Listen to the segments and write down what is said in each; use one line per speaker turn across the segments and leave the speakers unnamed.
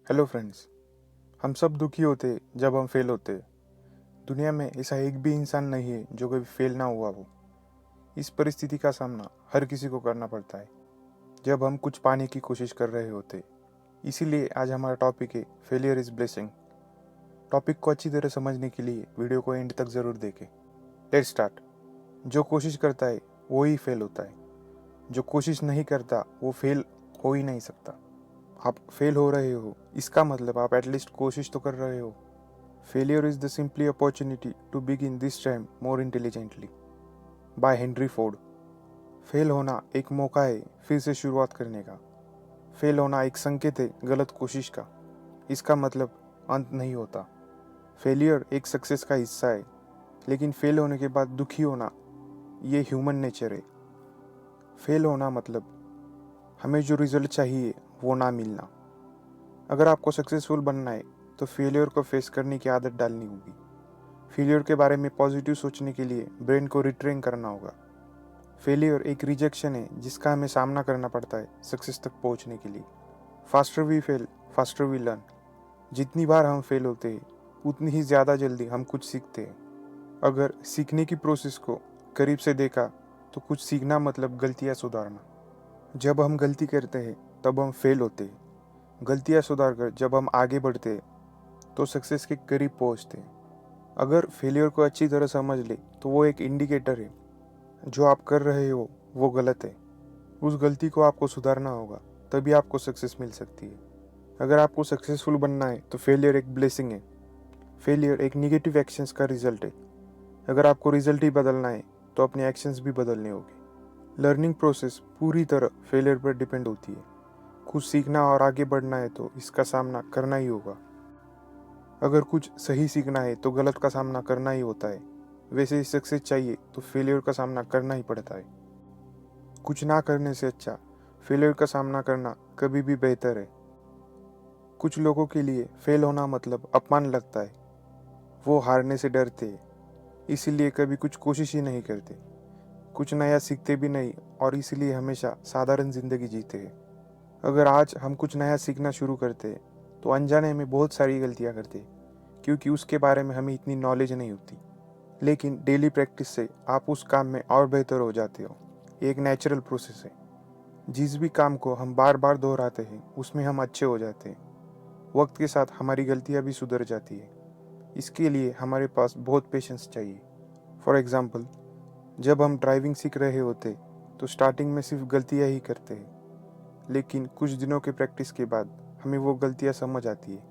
Hello friends. हम सब दुखी होते जब हम फेल होते। दुनिया में ऐसा एक भी इंसान नहीं है जो कभी फेल ना हुआ हो। इस परिस्थिति का सामना हर किसी को करना पड़ता है जब हम कुछ पाने की कोशिश कर रहे होते। इसीलिए आज हमारा टॉपिक है फेलियर इज ब्लेसिंग। टॉपिक को अच्छी तरह समझने के लिए वीडियो को एंड तक ज़रूर देखें। Let's start. जो कोशिश करता है वो ही फेल होता है। जो कोशिश नहीं करता वो फेल हो ही नहीं सकता। आप फेल हो रहे हो इसका मतलब आप एटलीस्ट कोशिश तो कर रहे हो। Failure is the simply opportunity to begin this time more intelligently. By Henry Ford. Fail होना एक मौका है फिर से शुरुआत करने का। फेल होना एक संकेत है गलत कोशिश का। इसका मतलब अंत नहीं होता। फेलियर एक सक्सेस का हिस्सा है, लेकिन फेल होने के बाद दुखी होना ये ह्यूमन नेचर है। फेल होना मतलब हमें जो रिजल्ट चाहिए वो ना मिलना। अगर आपको सक्सेसफुल बनना है तो फेलियर को फेस करने की आदत डालनी होगी। फेलियर के बारे में पॉजिटिव सोचने के लिए ब्रेन को रिट्रेन करना होगा। फेलियर एक रिजेक्शन है जिसका हमें सामना करना पड़ता है सक्सेस तक पहुंचने के लिए। Faster we fail faster we learn. जितनी बार हम फेल होते हैं उतनी ही ज़्यादा जल्दी हम कुछ सीखते हैं। अगर सीखने की प्रोसेस को करीब से देखा तो कुछ सीखना मतलब गलतियाँ सुधारना। जब हम गलती करते हैं तब हम फेल होते हैं। गलतियाँ सुधार कर जब हम आगे बढ़ते हैं तो सक्सेस के करीब पहुंचते हैं। अगर फेलियर को अच्छी तरह समझ ले तो वो एक इंडिकेटर है। जो आप कर रहे हो वो गलत है। उस गलती को आपको सुधारना होगा, तभी आपको सक्सेस मिल सकती है। अगर आपको सक्सेसफुल बनना है तो फेलियर एक ब्लेसिंग है। फेलियर एक निगेटिव एक्शंस का रिजल्ट है। अगर आपको रिजल्ट ही बदलना है तो अपने एक्शंस भी बदलने होंगे। लर्निंग प्रोसेस पूरी तरह फेलियर पर डिपेंड होती है। कुछ सीखना और आगे बढ़ना है तो इसका सामना करना ही होगा। अगर कुछ सही सीखना है तो गलत का सामना करना ही होता है। वैसे ही सक्सेस चाहिए तो फेलियर का सामना करना ही पड़ता है। कुछ ना करने से अच्छा फेलियर का सामना करना कभी भी बेहतर है। कुछ लोगों के लिए फेल होना मतलब अपमान लगता है। वो हारने से डरते हैं, इसीलिए कभी कुछ कोशिश ही नहीं करते। कुछ नया सीखते भी नहीं और इसीलिए हमेशा साधारण जिंदगी जीते हैं। अगर आज हम कुछ नया सीखना शुरू करते हैं तो अनजाने में बहुत सारी गलतियां करते हैं, क्योंकि उसके बारे में हमें इतनी नॉलेज नहीं होती। लेकिन डेली प्रैक्टिस से आप उस काम में और बेहतर हो जाते हो। ये एक नेचुरल प्रोसेस है। जिस भी काम को हम बार बार दोहराते हैं उसमें हम अच्छे हो जाते हैं। वक्त के साथ हमारी गलतियां भी सुधर जाती है। इसके लिए हमारे पास बहुत पेशेंस चाहिए। फॉर एग्ज़ाम्पल, जब हम ड्राइविंग सीख रहे होते तो स्टार्टिंग में सिर्फ गलतियां ही करते हैं, लेकिन कुछ दिनों के प्रैक्टिस के बाद हमें वो गलतियां समझ आती है।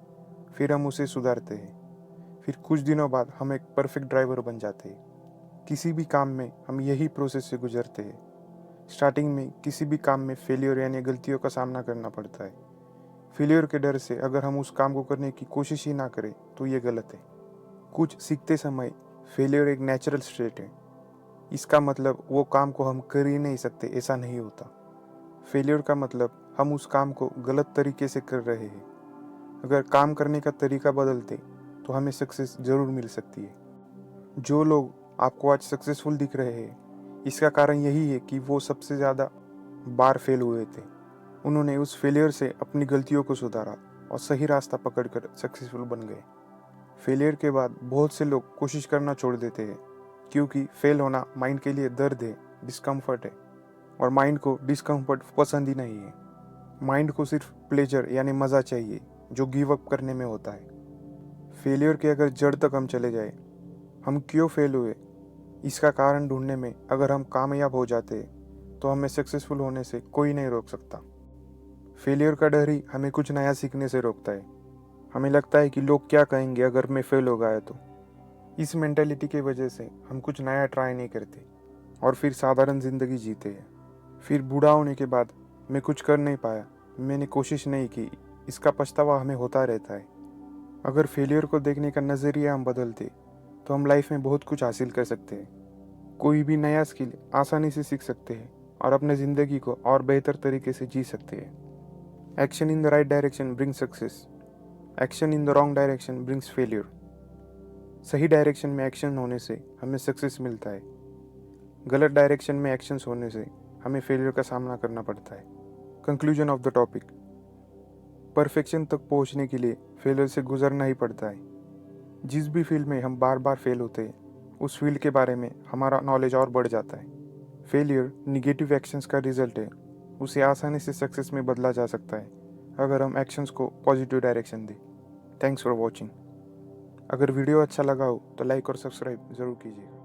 फिर हम उसे सुधारते हैं। फिर कुछ दिनों बाद हम एक परफेक्ट ड्राइवर बन जाते हैं। किसी भी काम में हम यही प्रोसेस से गुजरते हैं। स्टार्टिंग में किसी भी काम में फेलियर यानी गलतियों का सामना करना पड़ता है। फेलियर के डर से अगर हम उस काम को करने की कोशिश ही ना करें तो ये गलत है। कुछ सीखते समय फेलियर एक नेचुरल स्टेट है। इसका मतलब वो काम को हम कर ही नहीं सकते ऐसा नहीं होता। फेलियर का मतलब हम उस काम को गलत तरीके से कर रहे हैं। अगर काम करने का तरीका बदलते तो हमें सक्सेस ज़रूर मिल सकती है। जो लोग आपको आज सक्सेसफुल दिख रहे हैं इसका कारण यही है कि वो सबसे ज़्यादा बार फेल हुए थे। उन्होंने उस फेलियर से अपनी गलतियों को सुधारा और सही रास्ता पकड़कर सक्सेसफुल बन गए। फेलियर के बाद बहुत से लोग कोशिश करना छोड़ देते हैं, क्योंकि फेल होना माइंड के लिए दर्द है, डिस्कम्फर्ट है। और माइंड को डिस्कम्फर्ट पसंद ही नहीं है। माइंड को सिर्फ प्लेजर यानी मज़ा चाहिए, जो गिव अप करने में होता है। फेलियर के अगर जड़ तक हम चले जाए, हम क्यों फेल हुए इसका कारण ढूंढने में अगर हम कामयाब हो जाते तो हमें सक्सेसफुल होने से कोई नहीं रोक सकता। फेलियर का डर ही हमें कुछ नया सीखने से रोकता है। हमें लगता है कि लोग क्या कहेंगे अगर मैं फेल हो गया तो। इस मेंटेलिटी की वजह से हम कुछ नया ट्राई नहीं करते और फिर साधारण ज़िंदगी जीते हैं। फिर बूढ़ा होने के बाद मैं कुछ कर नहीं पाया, मैंने कोशिश नहीं की, इसका पछतावा हमें होता रहता है। अगर फेलियर को देखने का नज़रिया हम बदलते तो हम लाइफ में बहुत कुछ हासिल कर सकते हैं। कोई भी नया स्किल आसानी से सीख सकते हैं और अपने ज़िंदगी को और बेहतर तरीके से जी सकते हैं। Action in the right direction brings success. Action in the wrong direction brings failure. सही डायरेक्शन में एक्शन होने से हमें सक्सेस मिलता है। गलत डायरेक्शन में एक्शंस होने से हमें फेलियर का सामना करना पड़ता है। Conclusion of the topic. Perfection तक पहुंचने के लिए फेलियर से गुजरना ही पड़ता है। जिस भी फील्ड में हम बार बार फेल होते हैं, उस फील्ड के बारे में हमारा नॉलेज और बढ़ जाता है। फेलियर निगेटिव एक्शंस का रिजल्ट है, उसे आसानी से सक्सेस में बदला जा सकता है अगर हम एक्शंस को पॉजिटिव डायरेक्शन दें। Thanks for watching. अगर वीडियो अच्छा लगा हो तो लाइक और सब्सक्राइब ज़रूर कीजिएगा।